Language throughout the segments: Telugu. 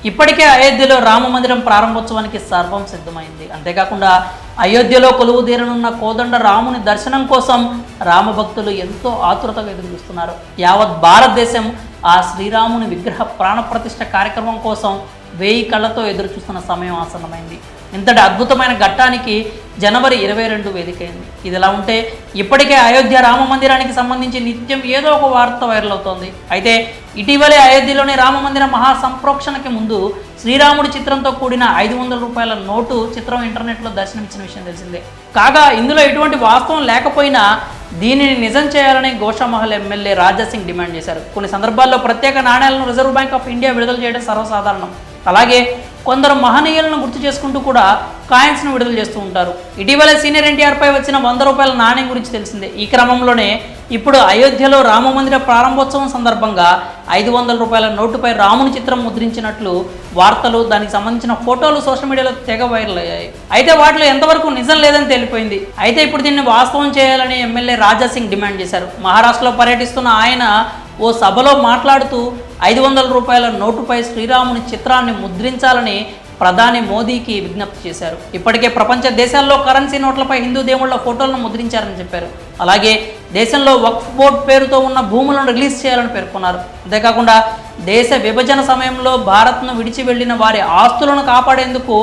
ఇప్పటికే అయోధ్యలో రామ మందిరం ప్రారంభోత్సవానికి సర్వం సిద్ధమైంది. అంతేకాకుండా అయోధ్యలో కొలువు తీరనున్న కోదండ రాముని దర్శనం కోసం రామభక్తులు ఎంతో ఆతురతగా ఎదురుచూస్తున్నారు. యావత్ భారతదేశం ఆ శ్రీరాముని విగ్రహ ప్రాణప్రతిష్ఠ కార్యక్రమం కోసం 1000 కళ్ళతో ఎదురుచూస్తున్న సమయం ఆసన్నమైంది. ఇంతటి అద్భుతమైన ఘట్టానికి జనవరి 22 వేదికైంది. ఇదిలా ఉంటే ఇప్పటికే అయోధ్య రామ మందిరానికి సంబంధించి నిత్యం ఏదో ఒక వార్త వైరల్ అవుతోంది. అయితే ఇటీవలే అయోధ్యలోని రామ మందిర మహాసంప్రోక్షణకి ముందు శ్రీరాముడి చిత్రంతో కూడిన 500 రూపాయల నోటు చిత్రం ఇంటర్నెట్లో దర్శనమిచ్చిన విషయం తెలిసిందే. కాగా ఇందులో ఎటువంటి వాస్తవం లేకపోయినా దీనిని నిజం చేయాలని గోషామహల్ ఎమ్మెల్యే రాజాసింగ్ డిమాండ్ చేశారు. కొన్ని సందర్భాల్లో ప్రత్యేక నాణేలను రిజర్వ్ బ్యాంక్ ఆఫ్ ఇండియా విడుదల చేయడం సర్వసాధారణం. అలాగే కొందరు మహనీయులను గుర్తు చేసుకుంటూ కూడా కాయిన్స్ను విడుదల చేస్తూ ఉంటారు. ఇటీవల సీనియర్ ఎన్టీఆర్ పై వచ్చిన 100 రూపాయల నాణ్యం గురించి తెలిసిందే. ఈ క్రమంలోనే ఇప్పుడు అయోధ్యలో రామ మందిర ప్రారంభోత్సవం సందర్భంగా 500 రూపాయల నోటుపై రాముని చిత్రం ముద్రించినట్లు వార్తలు, దానికి సంబంధించిన ఫోటోలు సోషల్ మీడియాలో తెగ వైరల్ అయ్యాయి. అయితే వాటిలో ఎంతవరకు నిజం లేదని తేలిపోయింది. అయితే ఇప్పుడు దీన్ని వాస్తవం చేయాలని ఎమ్మెల్యే రాజాసింగ్ డిమాండ్ చేశారు. మహారాష్ట్రలో పర్యటిస్తున్న ఆయన ఓ సభలో మాట్లాడుతూ 500 రూపాయల నోటుపై శ్రీరాముని చిత్రాన్ని ముద్రించాలని ప్రధాని మోదీకి విజ్ఞప్తి చేశారు. ఇప్పటికే ప్రపంచ దేశాల్లో కరెన్సీ నోట్లపై హిందూ దేవుళ్ల ఫోటోలను ముద్రించారని చెప్పారు. అలాగే దేశంలో వక్ఫ్ బోర్డ్ పేరుతో ఉన్న భూములను రిలీజ్ చేయాలని పేర్కొన్నారు. అంతేకాకుండా దేశ విభజన సమయంలో భారత్ను విడిచి వెళ్లిన వారి ఆస్తులను కాపాడేందుకు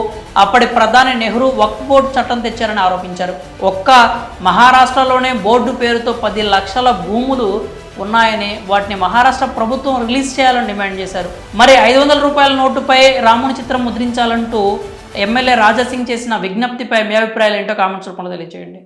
అప్పటి ప్రధాని నెహ్రూ వక్ఫ్ బోర్డు చట్టం తెచ్చారని ఆరోపించారు. ఒక్క మహారాష్ట్రలోనే బోర్డు పేరుతో 10 లక్షల భూములు ఉన్నాయని, వాటిని మహారాష్ట్ర ప్రభుత్వం రిలీజ్ చేయాలని డిమాండ్ చేశారు. మరి 500 రూపాయల నోటుపై రాముని చిత్రం ముద్రించాలంటూ ఎమ్మెల్యే రాజాసింగ్ చేసిన విజ్ఞప్తిపై మీ అభిప్రాయాలు ఏంటో కామెంట్స్ రూపంలో తెలియజేయండి.